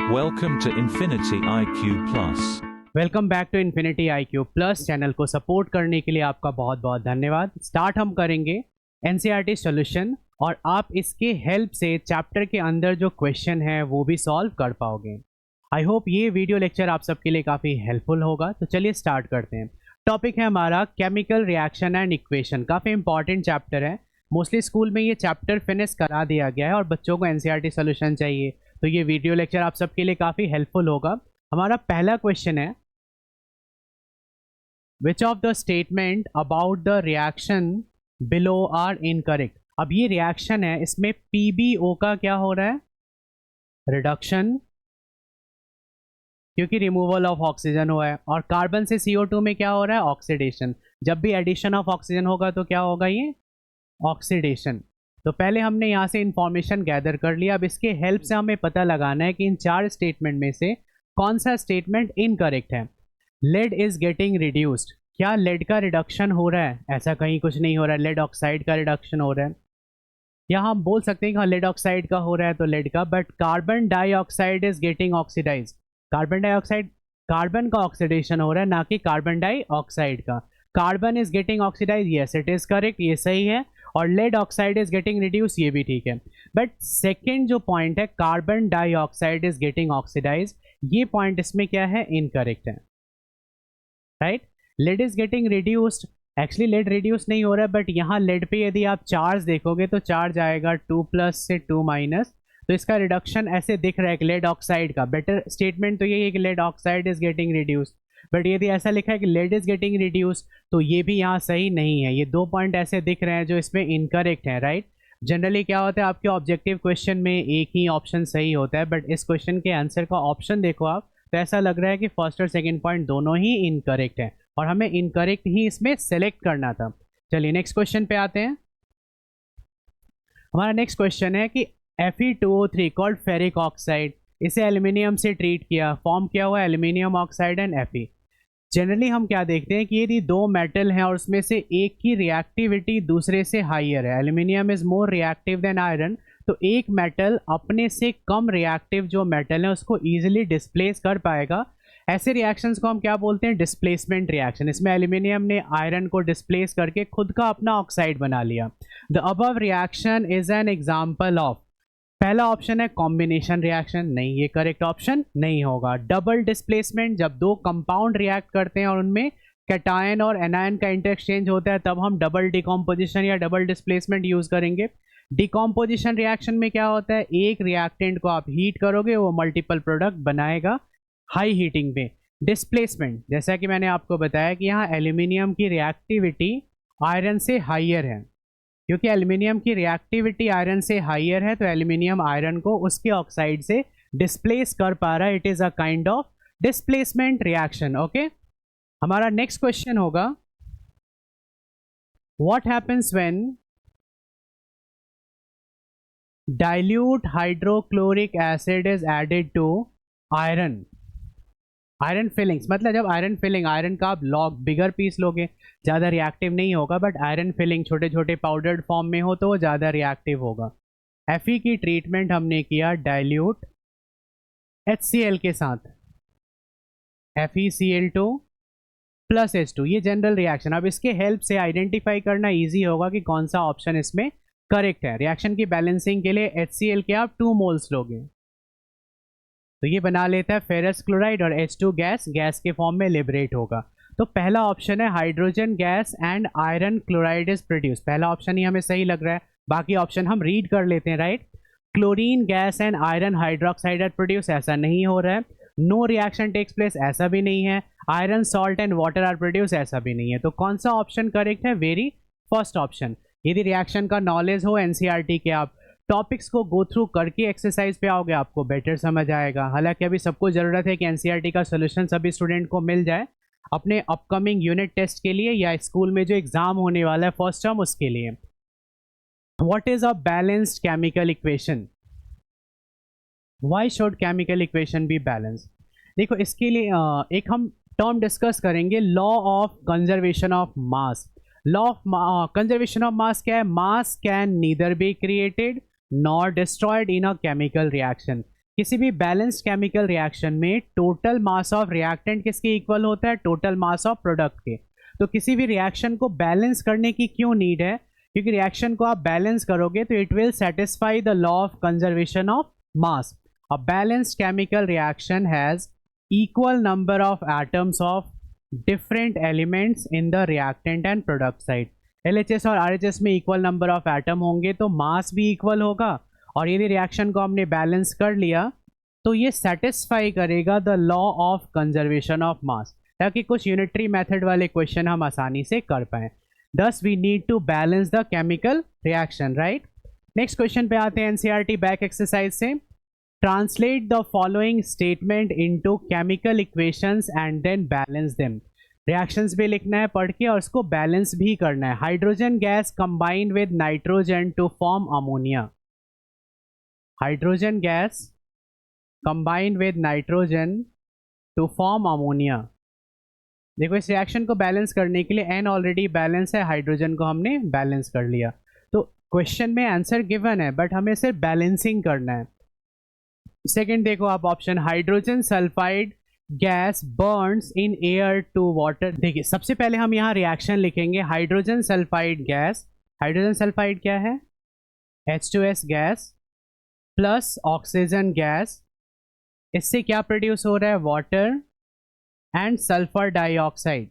Welcome to Infinity IQ Plus. Welcome back to Infinity IQ plus. Channel को support करने के लिए आपका बहुत बहुत धन्यवाद। स्टार्ट हम करेंगे NCERT सॉल्यूशन और आप इसके हेल्प से चैप्टर के अंदर जो क्वेश्चन है वो भी सॉल्व कर पाओगे। आई होप ये वीडियो लेक्चर आप सबके लिए काफ़ी हेल्पफुल होगा। तो चलिए स्टार्ट करते हैं। टॉपिक है हमारा केमिकल रिएक्शन एंड इक्वेशन। काफ़ी इंपॉर्टेंट चैप्टर है। मोस्टली स्कूल में ये चैप्टर फिनिश करा दिया गया है और बच्चों को NCERT सॉल्यूशन चाहिए, तो ये वीडियो लेक्चर आप सबके लिए काफ़ी हेल्पफुल होगा। हमारा पहला क्वेश्चन है, Which of the statement about the reaction below are incorrect? अब ये रिएक्शन है, इसमें PbO का क्या हो रहा है? रिडक्शन, क्योंकि रिमूवल ऑफ ऑक्सीजन हुआ है। और कार्बन से CO2 में क्या हो रहा है? ऑक्सीडेशन। जब भी एडिशन ऑफ ऑक्सीजन होगा तो क्या होगा? ये ऑक्सीडेशन। तो पहले हमने यहाँ से इंफॉर्मेशन गैदर कर लिया। अब इसके हेल्प से हमें पता लगाना है कि इन चार स्टेटमेंट में से कौन सा स्टेटमेंट इनकरेक्ट है। लेड इज गेटिंग रिड्यूस्ड, क्या लेड का रिडक्शन हो रहा है? ऐसा कहीं कुछ नहीं हो रहा है। लेड ऑक्साइड का रिडक्शन हो रहा है। या हम बोल सकते हैं कि हाँ लेड ऑक्साइड का हो रहा है तो लेड का, but carbon dioxide is getting oxidise. Carbon dioxide, carbon का ऑक्सीडेशन हो रहा है, ना कि कार्बन डाइऑक्साइड का। Carbon is getting oxidise, yes it is correct, ये सही है। और lead oxide is getting reduce, ये भी ठीक है। बट सेकेंड जो पॉइंट है, carbon dioxide is getting oxidise, ये पॉइंट इसमें क्या है? इनकरेक्ट है, right. Lead is getting reduced, actually lead reduce नहीं हो रहा है, बट यहाँ लेड पे यदि आप चार्ज देखोगे तो चार्ज आएगा 2+ से 2-, तो इसका रिडक्शन ऐसे दिख रहा है कि लेड ऑक्साइड का। बेटर स्टेटमेंट तो यही है कि lead oxide is getting reduced, but यदि ऐसा लिखा है कि लेड इज गेटिंग रिड्यूस तो ये भी यहाँ सही नहीं है। ये दो पॉइंट ऐसे दिख रहे हैं जो इसमें इनकरेक्ट है, राइट। जनरली क्या होता है, आपके ऑब्जेक्टिव क्वेश्चन में एक ही ऑप्शन सही होता है, बट इस क्वेश्चन के आंसर का ऑप्शन देखो आप तो ऐसा लग रहा है कि फर्स्ट और सेकंड पॉइंट दोनों ही इनकरेक्ट है और हमें इनकरेक्ट ही इसमें सेलेक्ट करना था। चलिए नेक्स्ट क्वेश्चन पे आते हैं। हमारा नेक्स्ट क्वेश्चन है कि Fe2O3 कॉल्ड फेरिक ऑक्साइड, इसे एल्यूमिनियम से ट्रीट किया, फॉर्म किया हुआ aluminium oxide and Fe। Generally हम क्या देखते हैं कि यदि दो मेटल हैं और उसमें से एक की रिएक्टिविटी दूसरे से हाइयर है, aluminium is more reactive than iron, तो एक मेटल अपने से कम रिएक्टिव जो मेटल है उसको ईजिली डिस्प्लेस कर पाएगा। ऐसे रिएक्शंस को हम क्या बोलते हैं? Displacement reaction. इसमें एल्यूमिनियम ने आयरन को डिस्प्लेस करके खुद का अपना ऑक्साइड बना लिया। The above reaction is an example of, पहला ऑप्शन है कॉम्बिनेशन रिएक्शन, नहीं ये करेक्ट ऑप्शन नहीं होगा। डबल डिस्प्लेसमेंट, जब दो कंपाउंड रिएक्ट करते हैं और उनमें कैटायन और एनायन का इंटरएक्सचेंज होता है तब हम डबल डिकम्पोजिशन या डबल डिस्प्लेसमेंट यूज करेंगे। डिकम्पोजिशन रिएक्शन में क्या होता है, एक रिएक्टेंट को आप हीट करोगे वो मल्टीपल प्रोडक्ट बनाएगा हाई हीटिंग पे। डिस्प्लेसमेंट, जैसा कि मैंने आपको बताया कि यहाँ एल्यूमिनियम की रिएक्टिविटी आयरन से हाइयर है, क्योंकि एल्यूमिनियम की रिएक्टिविटी आयरन से हाइयर है तो एल्यूमिनियम आयरन को उसके ऑक्साइड से डिस्प्लेस कर पा रहा है। It is a kind of displacement reaction, okay. हमारा नेक्स्ट क्वेश्चन होगा, what happens when dilute hydrochloric acid is added to iron। Iron filings, मतलब जब आयरन फिलिंग, आयरन का आप लॉग बिगर पीस लोगे ज़्यादा रिएक्टिव नहीं होगा, बट आयरन फिलिंग छोटे छोटे पाउडर्ड फॉर्म में हो तो वो ज़्यादा रिएक्टिव होगा। Fe की ट्रीटमेंट हमने किया डाइल्यूट HCl के साथ, FeCl2 + H2, ये जनरल रिएक्शन। अब इसके हेल्प से आइडेंटिफाई करना ईजी होगा कि कौन सा ऑप्शन इसमें करेक्ट है। रिएक्शन की बैलेंसिंग के लिए HCl के आप 2 मोल्स लोगे तो ये बना लेता है फेरस क्लोराइड और H2 गैस, गैस के फॉर्म में लिबरेट होगा। तो पहला ऑप्शन है hydrogen gas and iron chloride is produce, पहला ऑप्शन ही हमें सही लग रहा है। बाकी ऑप्शन हम रीड कर लेते हैं, right. Chlorine gas and iron hydroxide are produce, ऐसा नहीं हो रहा है। नो रिएक्शन टेक्स प्लेस, ऐसा भी नहीं है। Iron salt and water are produce, ऐसा भी नहीं है। तो कौन सा ऑप्शन करेक्ट है? Very first option. यदि रिएक्शन का नॉलेज हो NCERT के, आप टॉपिक्स को गो थ्रू करके एक्सरसाइज पे आओगे आपको बेटर समझ आएगा। हालांकि अभी सबको ज़रूरत है कि NCERT का सोल्यूशन सभी स्टूडेंट को मिल जाए अपने अपकमिंग यूनिट टेस्ट के लिए या स्कूल में जो एग्जाम होने वाला है फर्स्ट टर्म उसके लिए। What is a balanced chemical equation? Why should chemical equation be balanced? देखो इसके लिए एक हम टर्म डिस्कस करेंगे, law of conservation of mass. Law of conservation of mass क्या है? मास can neither be created nor destroyed in a chemical reaction. किसी भी बैलेंस्ड केमिकल रिएक्शन में टोटल मास ऑफ रिएक्टेंट किसके इक्वल होता है? टोटल मास ऑफ प्रोडक्ट के। तो किसी भी रिएक्शन को बैलेंस करने की क्यों नीड है? क्योंकि रिएक्शन को आप बैलेंस करोगे तो it will satisfy the law of conservation of mass. A balanced chemical reaction has equal number of atoms of different elements in the reactant and product side. LHS और RHS में equal number of atom होंगे तो मास भी equal होगा, और यदि reaction को हमने बैलेंस कर लिया तो ये सेटिस्फाई करेगा the law of conservation of mass, ताकि कुछ यूनिटरी मेथड वाले क्वेश्चन हम आसानी से कर पाएं। Thus we need to balance the chemical reaction, right. Next question पे आते हैं NCERT बैक एक्सरसाइज से। Translate the following statement into chemical equations and then balance them. Reactions भी लिखना है पढ़ के और उसको बैलेंस भी करना है। Hydrogen gas combined with nitrogen to form ammonia. Hydrogen gas combined with nitrogen to form ammonia. देखो इस रिएक्शन को बैलेंस करने के लिए N ऑलरेडी बैलेंस है, हाइड्रोजन को हमने बैलेंस कर लिया। तो क्वेश्चन में आंसर गिवन है बट हमें सिर्फ बैलेंसिंग करना है। सेकंड देखो आप option, hydrogen sulphide gas burns in air to water. देखिए सबसे पहले हम यहाँ रिएक्शन लिखेंगे hydrogen sulphide gas. Hydrogen sulphide क्या है? H2S gas plus oxygen gas. इससे क्या प्रोड्यूस हो रहा है? Water and sulphur dioxide,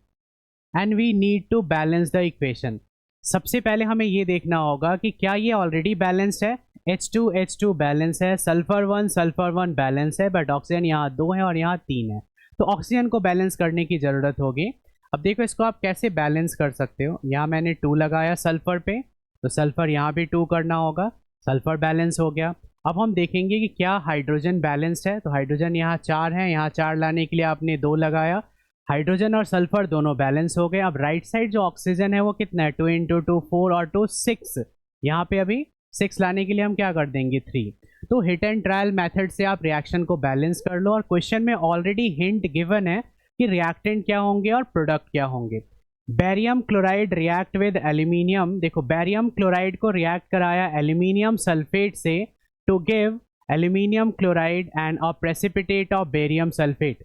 and we need to balance the equation. सबसे पहले हमें ये देखना होगा कि क्या ये ऑलरेडी बैलेंस्ड है। H2 बैलेंस है, सल्फर 1 बैलेंस है, बट ऑक्सीजन यहाँ 2 है और यहाँ 3 है, तो ऑक्सीजन को बैलेंस करने की ज़रूरत होगी। अब देखो इसको आप कैसे बैलेंस कर सकते हो। यहाँ मैंने 2 लगाया सल्फर पे, तो सल्फर यहाँ भी 2 करना होगा, सल्फर बैलेंस हो गया। अब हम देखेंगे कि क्या हाइड्रोजन बैलेंस्ड है, तो हाइड्रोजन यहाँ 4 है, यहाँ 4 लाने के लिए आपने 2 लगाया, हाइड्रोजन और सल्फर दोनों बैलेंस हो गए। अब राइट साइड जो ऑक्सीजन है वो कितना है? 2 × 2 4 और 2 6। यहाँ पे अभी 6 लाने के लिए हम क्या कर देंगे? 3। तो हिट एंड ट्रायल मेथड से आप रिएक्शन को बैलेंस कर लो, और क्वेश्चन में ऑलरेडी हिंट गिवन है कि रिएक्टेंट क्या होंगे और प्रोडक्ट क्या होंगे। Barium chloride react with aluminium. देखो बैरियम क्लोराइड को रिएक्ट कराया एल्यूमिनियम सल्फेट से to give aluminium chloride and a precipitate of barium sulphate.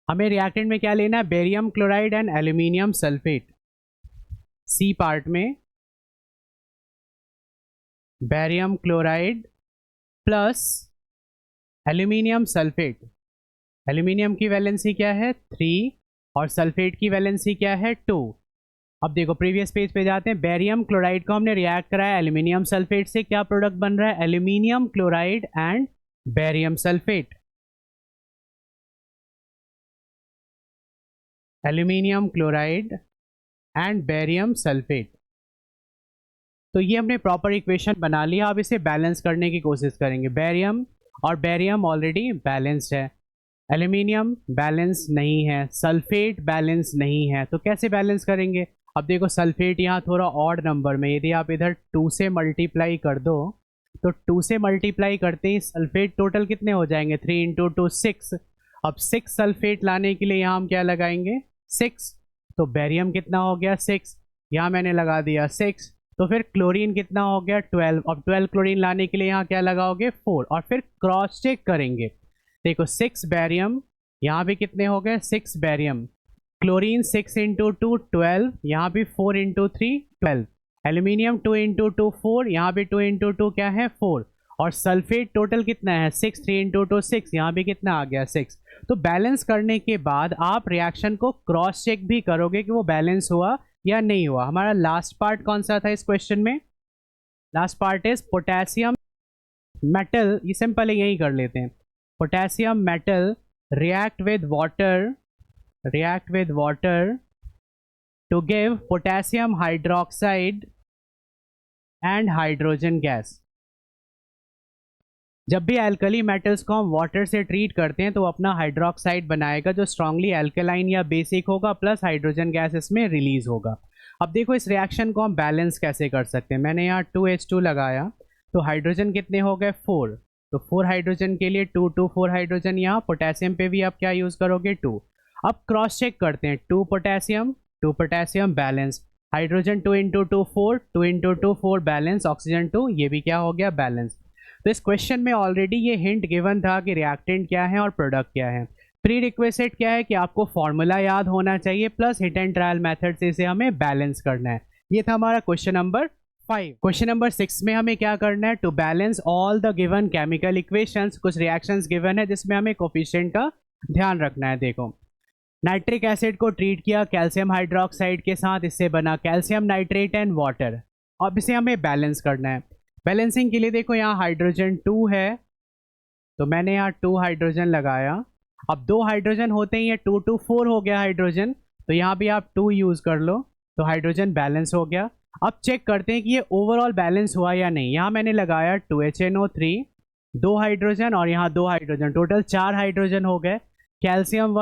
हमें रिएक्टेंट में क्या लेना है? Barium chloride and aluminium sulphate. C part में barium chloride plus aluminium sulphate. Aluminium की वैलेंसी क्या है? 3, और सल्फेट की वैलेंसी क्या है? 2। अब देखो प्रीवियस पेज पे जाते हैं। बैरियम क्लोराइड को हमने रिएक्ट कराया एल्यूमिनियम सल्फेट से, क्या प्रोडक्ट बन रहा है? Aluminium chloride and barium sulphate. Aluminium chloride and barium sulphate. तो ये हमने प्रॉपर इक्वेशन बना लिया। अब इसे बैलेंस करने की कोशिश करेंगे। बैरियम और बैरियम ऑलरेडी बैलेंस्ड है, एल्यूमिनियम बैलेंस नहीं है, सल्फेट बैलेंस नहीं है, तो कैसे बैलेंस करेंगे? अब देखो सल्फेट यहाँ थोड़ा ऑड नंबर में, यदि आप इधर 2 से मल्टीप्लाई कर दो तो 2 से मल्टीप्लाई करते ही सल्फेट टोटल कितने हो जाएंगे? 3 × 2 6। अब 6 सल्फेट लाने के लिए यहाँ हम क्या लगाएंगे? 6। तो बैरियम कितना हो गया? 6। यहाँ मैंने लगा दिया 6। तो फिर क्लोरीन कितना हो गया? 12। अब 12 क्लोरीन लाने के लिए यहाँ क्या लगाओगे? 4। और फिर क्रॉस चेक करेंगे। देखो 6 बैरियम, यहाँ भी कितने हो गए? 6 बैरियम। क्लोरीन 6 × 2 12, यहाँ भी 4 × 3 12। एल्यूमिनियम 2 × 2 4, यहाँ भी 2 × 2 क्या है? 4। और सल्फेट टोटल कितना है? 6। 3 × 2 6, यहाँ भी कितना आ गया? 6। तो बैलेंस करने के बाद आप रिएक्शन को क्रॉस चेक भी करोगे कि वो बैलेंस हुआ या नहीं हुआ। हमारा लास्ट पार्ट कौन सा था इस क्वेश्चन में? Last part is potassium metal. ये सिंपल है, यही कर लेते हैं। Potassium metal react with water to give potassium hydroxide and hydrogen gas. जब भी एल्कली मेटल्स को हम वाटर से ट्रीट करते हैं तो अपना हाइड्रोक्साइड बनाएगा जो स्ट्रांगली एल्कलाइन या बेसिक होगा, प्लस हाइड्रोजन गैस इसमें रिलीज होगा। अब देखो इस रिएक्शन को हम बैलेंस कैसे कर सकते हैं। मैंने यहाँ 2H2 लगाया, तो हाइड्रोजन कितने हो गए? 4। तो 4 हाइड्रोजन के लिए 2 2 4 हाइड्रोजन। यहाँ पोटेशियम पे भी आप क्या यूज़ करोगे? 2। अब क्रॉस चेक करते हैं। 2 potassium balance, hydrogen 2 × 2 4, 2 × 2 4 balance, oxygen 2, ये भी क्या हो गया? बैलेंस। तो इस क्वेश्चन में ऑलरेडी ये हिंट गिवन था कि रिएक्टेंट क्या है और प्रोडक्ट क्या है। प्री रिक्वेस्ट क्या है कि आपको फॉर्मूला याद होना चाहिए plus hit and trial method से इसे हमें बैलेंस करना है। ये था हमारा क्वेश्चन नंबर 5। क्वेश्चन नंबर 6 में हमें क्या करना है, to balance all the given chemical equations. कुछ रिएक्शंस गिवन है जिसमें हमें कोफिशिएंट का ध्यान रखना है। देखो, नाइट्रिक एसिड को ट्रीट किया कैल्शियम हाइड्रोक्साइड के साथ, इससे बना कैल्शियम नाइट्रेट एंड वाटर। अब इसे हमें बैलेंस करना है। बैलेंसिंग के लिए देखो यहाँ हाइड्रोजन 2 है, तो मैंने यहाँ 2 हाइड्रोजन लगाया। अब 2 हाइड्रोजन होते ही है 2 to 4 हो गया हाइड्रोजन, तो यहाँ भी आप 2 यूज़ कर लो, तो हाइड्रोजन बैलेंस हो गया। अब चेक करते हैं कि ये ओवरऑल बैलेंस हुआ या नहीं। यहाँ मैंने लगाया 2HNO3, 2 हाइड्रोजन और यहाँ 2 हाइड्रोजन, टोटल 4 हाइड्रोजन हो गए। कैल्शियम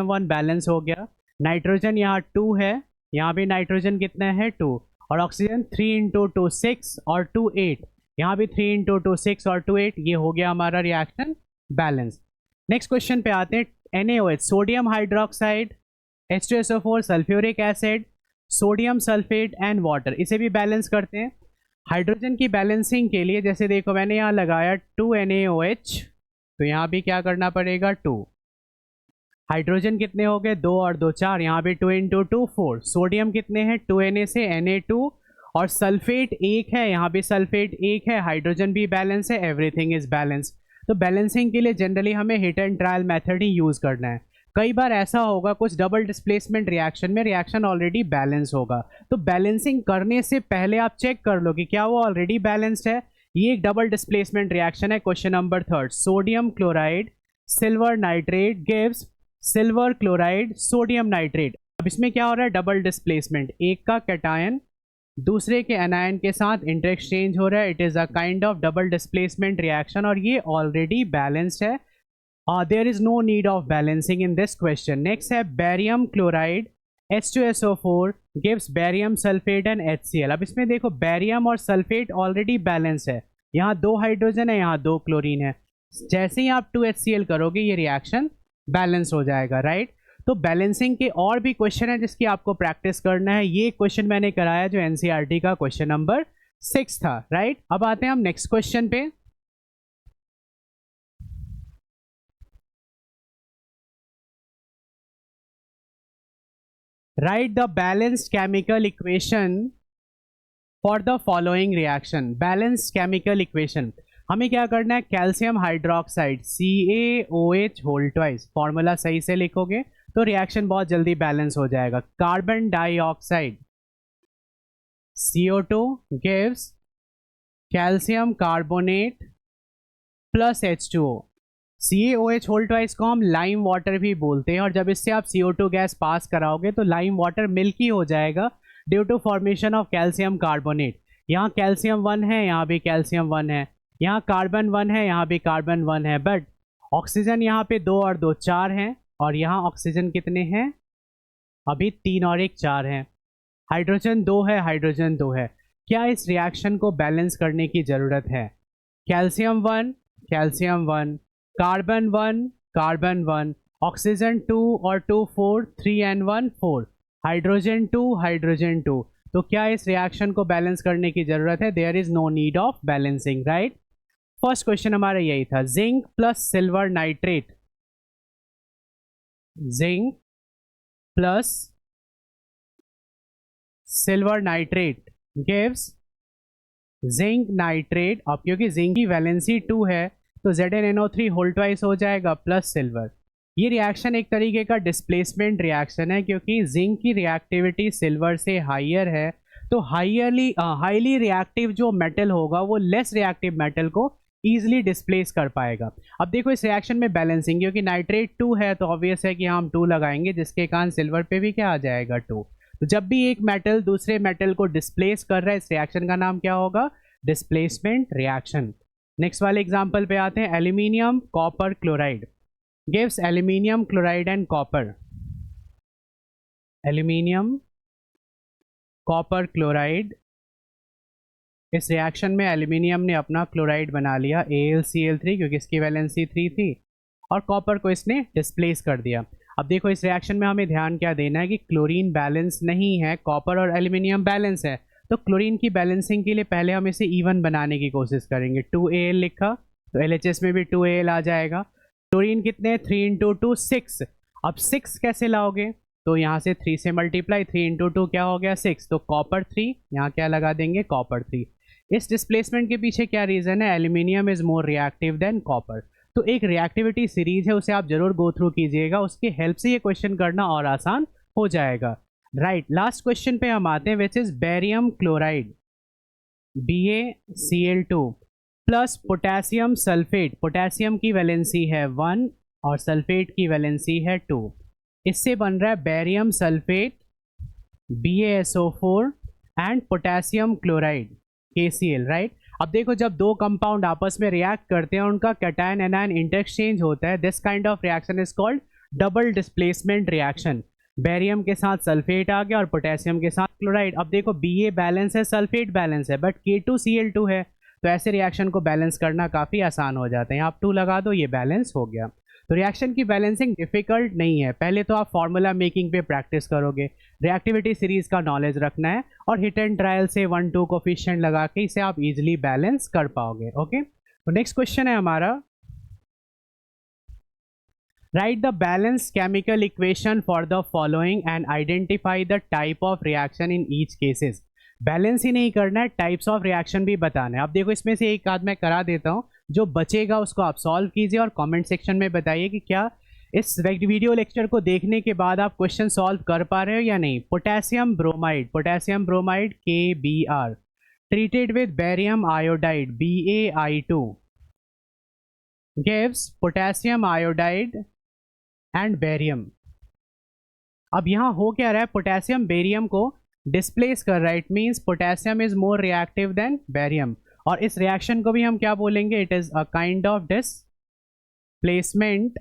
1 बैलेंस हो गया। नाइट्रोजन यहाँ 2 है, यहाँ भी नाइट्रोजन कितना है 2, और ऑक्सीजन 3 × 2 6 और 2 8, यहाँ भी 3 × 2 6 और 2 8। ये हो गया हमारा रिएक्शन बैलेंस। नेक्स्ट क्वेश्चन पे आते हैं। NaOH sodium hydroxide, H2SO4 sulphuric acid, sodium sulphate and water, इसे भी बैलेंस करते हैं। हाइड्रोजन की बैलेंसिंग के लिए जैसे देखो मैंने यहाँ लगाया 2 NaOH, तो यहाँ भी क्या करना पड़ेगा 2। हाइड्रोजन कितने हो गए 2 और 2 4, यहाँ भी 2 × 2 4। सोडियम कितने हैं 2Na से Na2, और सल्फेट 1 है, यहाँ भी सल्फेट 1 है। हाइड्रोजन भी बैलेंस है, एवरीथिंग इज बैलेंस। तो बैलेंसिंग के लिए जनरली हमें hit and trial method he use करना है। कई बार ऐसा होगा कुछ डबल डिस्प्लेसमेंट रिएक्शन में रिएक्शन ऑलरेडी बैलेंस होगा, तो बैलेंसिंग करने से पहले आप चेक कर लो कि क्या वो ऑलरेडी बैलेंस्ड है। ये एक डबल डिस्प्लेसमेंट रिएक्शन है। Question number 3, sodium chloride silver nitrate gives silver chloride sodium nitrate. अब इसमें क्या हो रहा है, डबल डिस्प्लेसमेंट, एक का कैटायन दूसरे के एनायन के साथ इंटरएक्सचेंज हो रहा है। It is a kind of double displacement reaction और ये ऑलरेडी बैलेंस्ड है। There is no need of balancing in this question. Next है barium chloride H2SO4 gives barium sulphate and HCl। अब इसमें देखो बेरियम और सल्फेट ऑलरेडी बैलेंस है, यहाँ 2 हाइड्रोजन है, यहाँ 2 क्लोरीन है। जैसे ही आप 2HCl करोगे ये रिएक्शन बैलेंस हो जाएगा, राइट। तो बैलेंसिंग के और भी क्वेश्चन है जिसकी आपको प्रैक्टिस करना है। ये क्वेश्चन मैंने कराया जो NCERT का क्वेश्चन नंबर 6 था, राइट। अब आते हैं हम नेक्स्ट क्वेश्चन पे। Write the balanced chemical equation for the following reaction. Balanced chemical equation हमें क्या करना है, calcium hydroxide CaOH whole twice, formula सही से लिखोगे तो रिएक्शन बहुत जल्दी बैलेंस हो जाएगा। Carbon dioxide CO2 gives calcium carbonate plus H2O। CaOH whole twice को हम लाइम वाटर भी बोलते हैं, और जब इससे आप CO2 गैस पास कराओगे तो लाइम वाटर मिल्की हो जाएगा due to formation of calcium carbonate. यहाँ कैल्शियम 1 है, यहाँ भी कैल्शियम 1 है, यहाँ कार्बन 1 है, यहाँ भी कार्बन 1 है, बट ऑक्सीजन यहाँ पे 2 और 2 4 हैं, और यहाँ ऑक्सीजन कितने हैं, अभी 3 और 1 4 हैं। हाइड्रोजन 2 है, हाइड्रोजन 2 है। क्या इस रिएक्शन को बैलेंस करने की ज़रूरत है? Calcium 1 calcium 1, carbon 1 carbon 1, oxygen 2 और 2 4, 3 and 1 4, हाइड्रोजन 2 हाइड्रोजन 2। तो क्या इस रिएक्शन को बैलेंस करने की ज़रूरत है? There is no need of balancing, right. First question हमारा यही था। Zinc plus silver nitrate, zinc plus silver nitrate gives zinc nitrate. अब क्योंकि जिंक की वैलेंसी 2 है तो ZnNO3 होल ट्वाइस हो जाएगा प्लस सिल्वर। ये रिएक्शन एक तरीके का डिस्प्लेसमेंट रिएक्शन है, क्योंकि जिंक की रिएक्टिविटी सिल्वर से हायर है, तो हाईली रिएक्टिव जो मेटल होगा वो लेस रिएक्टिव मेटल को ईजिली डिस्प्लेस कर पाएगा। अब देखो इस रिएक्शन में बैलेंसिंग, क्योंकि नाइट्रेट 2 है तो ऑब्वियस है कि हम 2 लगाएंगे, जिसके कारण सिल्वर पे भी क्या आ जाएगा 2। तो जब भी एक मेटल दूसरे मेटल को डिस्प्लेस कर रहा है, इस रिएक्शन का नाम क्या होगा? Displacement reaction. नेक्स्ट वाले एग्जांपल पे आते हैं। Aluminium copper chloride gives aluminium chloride and copper. Aluminium copper chloride, इस रिएक्शन में एल्यूमिनियम ने अपना क्लोराइड बना लिया AlCl3, क्योंकि इसकी वैलेंसी 3 थी, और कॉपर को इसने डिस्प्लेस कर दिया। अब देखो इस रिएक्शन में हमें ध्यान क्या देना है कि क्लोरीन बैलेंस नहीं है, कॉपर और एल्यूमिनियम बैलेंस है, तो क्लोरीन की बैलेंसिंग के लिए पहले हम इसे इवन बनाने की कोशिश करेंगे। 2Al लिखा तो LHS में भी 2Al आ जाएगा। क्लोरीन कितने, 3 इंटू 2 6। अब 6 कैसे लाओगे, तो यहाँ से 3 से मल्टीप्लाई, 3 इंटू 2 क्या हो गया 6, तो कॉपर 3, यहाँ क्या लगा देंगे कॉपर 3। इस डिस्प्लेसमेंट के पीछे क्या रीज़न है, aluminium is more reactive than copper. तो एक रिएक्टिविटी सीरीज है, उसे आप जरूर गो थ्रू कीजिएगा, उसकी हेल्प से ये क्वेश्चन करना और आसान हो जाएगा। राइट, लास्ट क्वेश्चन पे हम आते हैं, which is barium chloride BaCl2 plus potassium sulphate. Potassium की वैलेंसी है 1 और सल्फेट की वैलेंसी है 2। इससे बन रहा है barium sulphate BaSO4 and potassium chloride KCl। Right, अब देखो जब दो कंपाउंड आपस में रिएक्ट करते हैं उनका कैटायन एनायन इंटरचेंज होता है, this kind of reaction is called double displacement reaction. Barium के साथ सल्फेट आ गया और पोटेशियम के साथ क्लोराइड। अब देखो Ba बैलेंस है, सल्फेट बैलेंस है, बट K2Cl2 है, तो ऐसे रिएक्शन को बैलेंस करना काफ़ी आसान हो जाता है। यहाँ आप 2 लगा दो, ये बैलेंस हो गया। तो रिएक्शन की बैलेंसिंग डिफिकल्ट नहीं है, पहले तो आप फार्मूला मेकिंग पे प्रैक्टिस करोगे, रिएक्टिविटी सीरीज का नॉलेज रखना है और हिट एंड ट्रायल से 1-2 कोफिशिएंट लगा के इसे आप इजीली बैलेंस कर पाओगे। ओके, तो नेक्स्ट क्वेश्चन है हमारा, write the balance chemical equation for the following and identify the type of reaction in each cases. Balance ही नहीं करना है, टाइप्स ऑफ रिएक्शन भी बताना है। अब देखो इसमें से एक आध मैं करा देता हूँ, जो बचेगा उसको आप सॉल्व कीजिए और कमेंट सेक्शन में बताइए कि क्या इस वीडियो लेक्चर को देखने के बाद आप क्वेश्चन सॉल्व कर पा रहे हो या नहीं। Potassium bromide KBr treated with barium iodide BaI2 gives potassium iodide and barium. अब यहाँ हो क्या रहा है, पोटेशियम बेरियम को डिस्प्लेस कर रहा है, it means potassium is more reactive than barium. और इस रिएक्शन को भी हम क्या बोलेंगे, it is a kind of displacement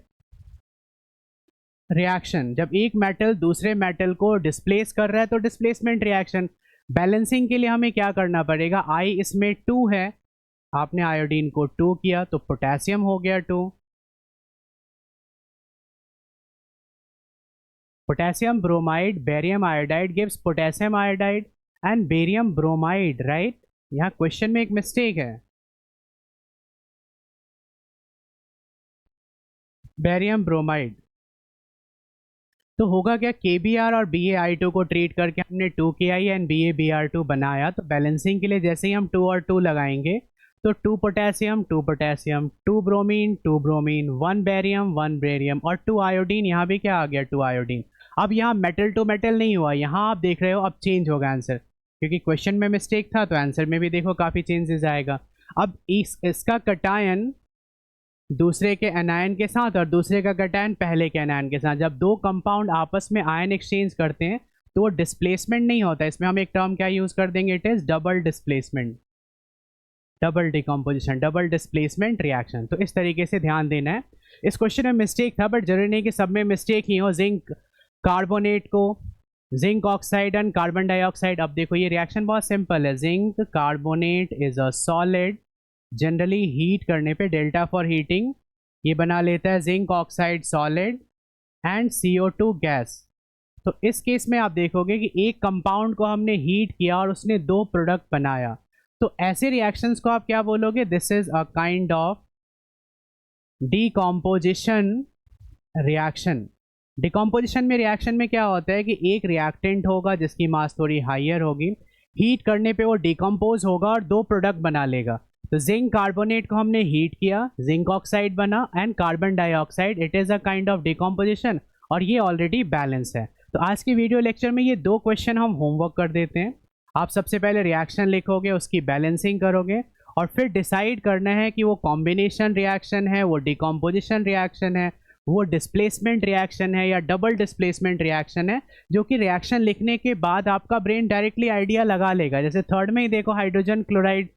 reaction. जब एक मेटल दूसरे मेटल को डिस्प्लेस कर रहा है तो डिस्प्लेसमेंट रिएक्शन। बैलेंसिंग के लिए हमें क्या करना पड़ेगा, आई इसमें 2 है, आपने आयोडीन को 2 किया तो पोटेशियम हो गया 2। Potassium bromide barium iodide gives potassium iodide and barium bromide. Right, यहाँ क्वेश्चन में एक मिस्टेक है, बेरियम ब्रोमाइड। तो होगा क्या, KBr और BaI2 को ट्रीट करके हमने 2Ki एंड BaBr2 बनाया, तो बैलेंसिंग के लिए जैसे ही हम 2 और 2 लगाएंगे तो 2 potassium 2 potassium, 2 bromine 2 bromine, 1 barium 1 barium और 2 आयोडीन। यहाँ भी क्या आ गया 2 आयोडीन। अब यहाँ मेटल टू मेटल नहीं हुआ, यहाँ आप देख रहे हो अब चेंज होगा आंसर, क्योंकि क्वेश्चन में मिस्टेक था तो आंसर में भी देखो काफ़ी चेंजेस आएगा। अब इसका कटायन दूसरे के एनायन के साथ और दूसरे का कटायन पहले के एनायन के साथ, जब दो कंपाउंड आपस में आयन एक्सचेंज करते हैं तो वो डिस्प्लेसमेंट नहीं होता, इसमें हम एक टर्म क्या यूज़ कर देंगे, it is double displacement, double decomposition, double displacement reaction. तो इस तरीके से ध्यान देना है। इस क्वेश्चन में मिस्टेक था, बट जरूरी नहीं कि सब में मिस्टेक ही हो। जिंक कार्बोनेट को zinc oxide and carbon dioxide, अब देखो ये रिएक्शन बहुत सिंपल है, zinc carbonate is a solid, generally heat करने पे डेल्टा फॉर हीटिंग ये बना लेता है zinc oxide solid and CO2 gas. तो इस केस में आप देखोगे कि एक कंपाउंड को हमने हीट किया और उसने 2 प्रोडक्ट बनाया, तो ऐसे रिएक्शंस को आप क्या बोलोगे, this is a kind of decomposition reaction. Decomposition में रिएक्शन में क्या होता है कि एक रिएक्टेंट होगा जिसकी मास थोड़ी हाइयर होगी, हीट करने पे वो डिकम्पोज होगा और 2 प्रोडक्ट बना लेगा। तो जिंक कार्बोनेट को हमने हीट किया, जिंक ऑक्साइड बना and carbon dioxide, it is a kind of decomposition और ये ऑलरेडी बैलेंस है। तो आज की वीडियो लेक्चर में ये 2 क्वेश्चन हम होमवर्क कर देते हैं। आप सबसे पहले रिएक्शन लिखोगे, उसकी बैलेंसिंग करोगे और फिर डिसाइड करना है कि वो कॉम्बिनेशन रिएक्शन है, वो डिकम्पोजिशन रिएक्शन है, वो डिस्प्लेसमेंट रिएक्शन है या डबल डिस्प्लेसमेंट रिएक्शन है, जो कि रिएक्शन लिखने के बाद आपका ब्रेन डायरेक्टली आइडिया लगा लेगा। जैसे थर्ड में ही देखो हाइड्रोजन क्लोराइड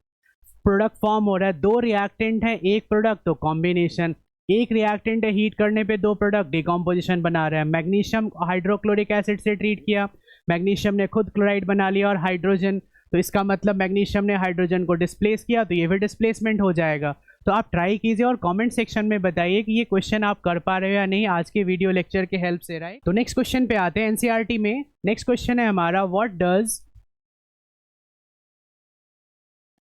प्रोडक्ट फॉर्म हो रहा है, 2 रिएक्टेंट है एक प्रोडक्ट तो कॉम्बिनेशन, एक रिएक्टेंट है हीट करने पे 2 प्रोडक्ट डिकम्पोजिशन बना रहा है। मैग्नीशियम हाइड्रोक्लोरिक एसिड से ट्रीट किया, मैग्नीशियम ने खुद क्लोराइड बना लिया और हाइड्रोजन, तो इसका मतलब मैग्नीशियम ने हाइड्रोजन को डिस्प्लेस किया तो ये भी डिस्प्लेसमेंट हो जाएगा। तो आप ट्राई कीजिए और कमेंट सेक्शन में बताइए कि ये क्वेश्चन आप कर पा रहे हो या नहीं आज के वीडियो लेक्चर के हेल्प से, राइट। तो नेक्स्ट क्वेश्चन पे आते हैं। एनसीईआरटी में नेक्स्ट क्वेश्चन है हमारा, what does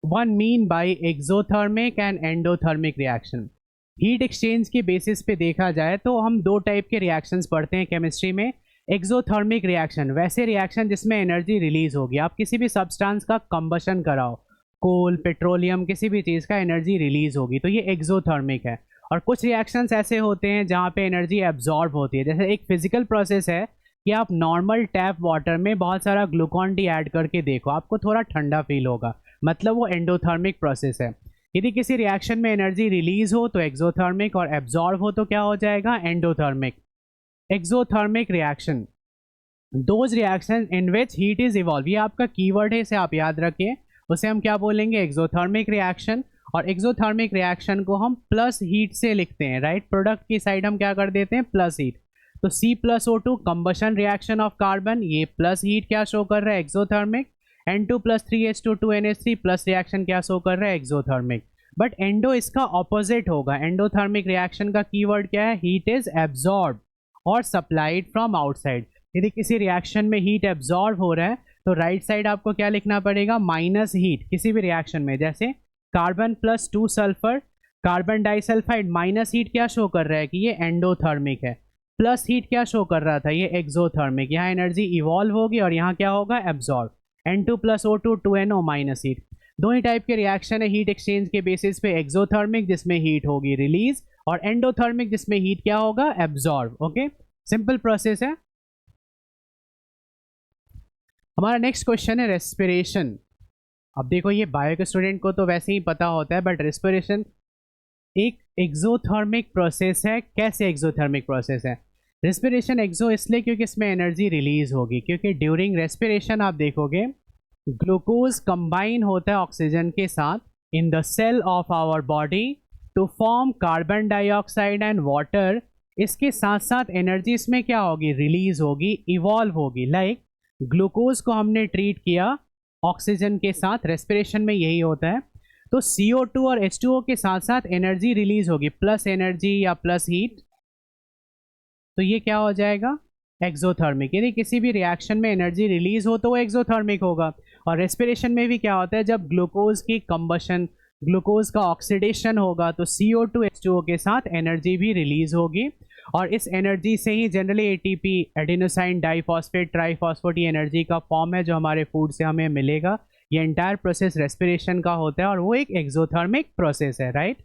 one mean by exothermic and endothermic reaction. Heat exchange के बेसिस पे देखा जाए तो हम दो टाइप के रिएक्शंस पढ़ते हैं केमिस्ट्री में। एक्सोथर्मिक रिएक्शन, वैसे रिएक्शन जिसमें एनर्जी रिलीज होगी, आप किसी भी सब्सटेंस का कंबशन कराओ, कोल, पेट्रोलियम, किसी भी चीज़ का एनर्जी रिलीज होगी, तो ये एक्सोथर्मिक है। और कुछ रिएक्शंस ऐसे होते हैं जहाँ पे एनर्जी एब्जॉर्ब होती है। जैसे एक फिजिकल प्रोसेस है कि आप नॉर्मल टैप वाटर में बहुत सारा ग्लूकॉन डी ऐड करके देखो, आपको थोड़ा ठंडा फील होगा, मतलब वो एंडोथर्मिक प्रोसेस है। यदि किसी रिएक्शन में एनर्जी रिलीज हो तो एक्सोथर्मिक, और एब्जॉर्ब हो तो क्या हो जाएगा, endothermic. Exothermic reaction, those reaction in which heat is evolve, ये आपका कीवर्ड है, इसे आप याद रखें, उसे हम क्या बोलेंगे, एक्सोथर्मिक रिएक्शन। और एक्सोथर्मिक रिएक्शन को हम प्लस हीट से लिखते हैं, राइट। प्रोडक्ट की साइड हम क्या कर देते हैं, प्लस हीट। तो C+O2 combustion reaction of carbon, ये प्लस हीट क्या शो कर रहा है, exothermic. N2+3H2 2NH3 plus reaction क्या शो कर रहा है, एक्सोथर्मिक। बट एंडो इसका ऑपोजिट होगा। एंडोथर्मिक रिएक्शन का कीवर्ड क्या है, हीट इज एब्जॉर्ब और सप्लाइड फ्रॉम आउटसाइड। यदि किसी रिएक्शन में हीट एब्जॉर्ब हो रहा है तो राइट साइड आपको क्या लिखना पड़ेगा, माइनस हीट। किसी भी रिएक्शन में, जैसे carbon +2 sulphur, carbon disulphide, minus heat क्या शो कर रहा है कि ये एंडोथर्मिक है, प्लस हीट क्या शो कर रहा था, ये एक्सोथर्मिक। यहाँ एनर्जी इवॉल्व होगी और यहाँ क्या होगा, absorb. N2+O2 2NO minus heat. दो ही टाइप के रिएक्शन है हीट एक्सचेंज के बेसिस पे, एक्सोथर्मिक जिसमें हीट होगी रिलीज, और एंडोथर्मिक जिसमें हीट क्या होगा, एब्जॉर्ब। ओके, सिंपल प्रोसेस है। हमारा नेक्स्ट क्वेश्चन है रेस्पिरेशन। अब देखो, ये बायो के स्टूडेंट को तो वैसे ही पता होता है, बट रेस्पिरेशन एक एक्सोथर्मिक प्रोसेस है। कैसे एक्सोथर्मिक प्रोसेस है, रेस्पिरेशन एक्सो इसलिए क्योंकि इसमें एनर्जी रिलीज होगी, क्योंकि ड्यूरिंग रेस्पिरेशन आप देखोगे ग्लूकोज कंबाइन होता है ऑक्सीजन के साथ in the cell of our body to form carbon dioxide and water. इसके साथ साथ एनर्जी इसमें क्या होगी, रिलीज होगी, इवॉल्व होगी। लाइक ग्लूकोज को हमने ट्रीट किया ऑक्सीजन के साथ, रेस्पिरेशन में यही होता है। तो CO2 और H2O के साथ साथ एनर्जी रिलीज होगी, प्लस एनर्जी या प्लस हीट, तो ये क्या हो जाएगा, एक्सोथर्मिक। यदि किसी भी रिएक्शन में एनर्जी रिलीज हो तो वो एक्सोथर्मिक होगा। और रेस्पिरेशन में भी क्या होता है, जब ग्लूकोज की कंबशन, ग्लूकोज का ऑक्सीडेशन होगा तो CO2 H2O के साथ एनर्जी भी रिलीज होगी, और इस एनर्जी से ही generally ATP, adenosine diphosphate triphosphate, ये एनर्जी का फॉर्म है जो हमारे फूड से हमें मिलेगा। ये एंटायर प्रोसेस रेस्पिरेशन का होता है और वो एक एक्सोथर्मिक प्रोसेस है, राइट।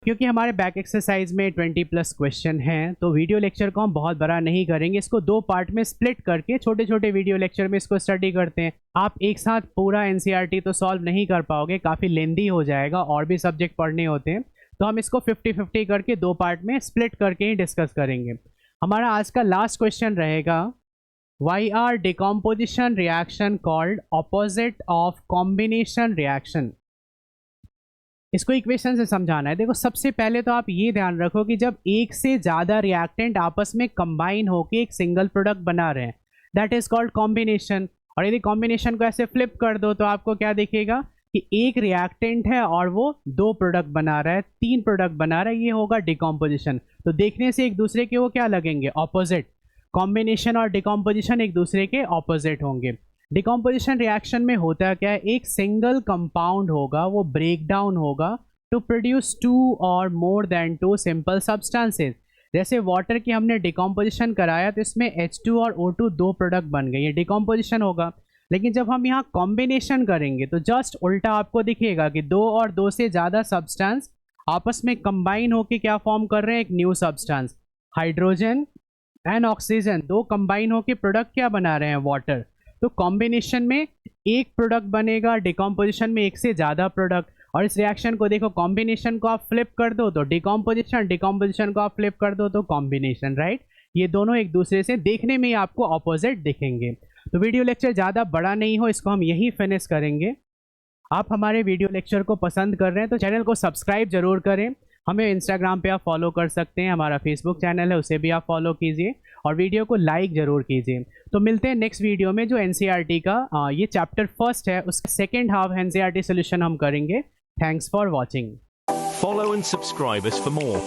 क्योंकि हमारे बैक एक्सरसाइज में 20+ क्वेश्चन हैं, तो वीडियो लेक्चर को हम बहुत बड़ा नहीं करेंगे, इसको दो पार्ट में स्प्लिट करके छोटे छोटे वीडियो लेक्चर में इसको स्टडी करते हैं। आप एक साथ पूरा NCERT तो सॉल्व नहीं कर पाओगे, काफ़ी लेंदी हो जाएगा, और भी सब्जेक्ट पढ़ने होते हैं, तो हम इसको 50-50 करके दो पार्ट में स्प्लिट करके ही डिस्कस करेंगे। हमारा आज का लास्ट क्वेश्चन रहेगा, why are decomposition reaction called opposite of combination reaction. इसको इक्वेशन से समझाना है। देखो, सबसे पहले तो आप ये ध्यान रखो कि जब एक से ज़्यादा रिएक्टेंट आपस में कंबाइन होकर एक सिंगल प्रोडक्ट बना रहे हैं, दैट इज कॉल्ड कॉम्बिनेशन। और यदि कॉम्बिनेशन को ऐसे फ्लिप कर दो तो आपको क्या दिखेगा कि एक रिएक्टेंट है और वो दो प्रोडक्ट बना रहा है, तीन प्रोडक्ट बना रहा है, ये होगा डिकम्पोजिशन। तो देखने से एक दूसरे के वो क्या लगेंगे, ऑपोजिट। कॉम्बिनेशन और डिकम्पोजिशन एक दूसरे के ऑपोजिट होंगे। डिकम्पोजिशन रिएक्शन में होता क्या है, एक सिंगल कंपाउंड होगा, वो ब्रेक डाउन होगा टू प्रोड्यूस 2 और मोर देन 2 सिंपल सब्सटेंसेस। जैसे वाटर की हमने डिकम्पोजिशन कराया तो इसमें H2 और O2 दो प्रोडक्ट बन गए, ये डिकम्पोजिशन होगा। लेकिन जब हम यहाँ कॉम्बिनेशन करेंगे तो जस्ट उल्टा आपको दिखेगा कि दो और दो से ज़्यादा सब्सटेंस आपस में कंबाइन होकर क्या फॉर्म कर रहे हैं, एक new substance. Hydrogen and oxygen दो कंबाइन होकर प्रोडक्ट क्या बना रहे हैं, वाटर। तो कॉम्बिनेशन में एक प्रोडक्ट बनेगा, डिकम्पोजिशन में एक से ज़्यादा प्रोडक्ट। और इस रिएक्शन को देखो, कॉम्बिनेशन को आप फ्लिप कर दो तो डिकम्पोजिशन, डिकम्पोजिशन को आप फ्लिप कर दो तो कॉम्बिनेशन, राइट। ये दोनों एक दूसरे से देखने में ही आपको ऑपोजिट दिखेंगे। तो वीडियो लेक्चर ज़्यादा बड़ा नहीं हो, इसको हम यहीं फिनिश करेंगे। आप हमारे वीडियो लेक्चर को पसंद कर रहे हैं तो चैनल को सब्सक्राइब जरूर करें। हमें इंस्टाग्राम पे आप फॉलो कर सकते हैं, हमारा फेसबुक चैनल है उसे भी आप फॉलो कीजिए, और वीडियो को लाइक ज़रूर कीजिए। तो मिलते हैं नेक्स्ट वीडियो में, जो NCERT का ये चैप्टर 1 है, उसका सेकेंड हाफ NCERT सोल्यूशन हम करेंगे। Thanks for watching. Follow and subscribe us for more.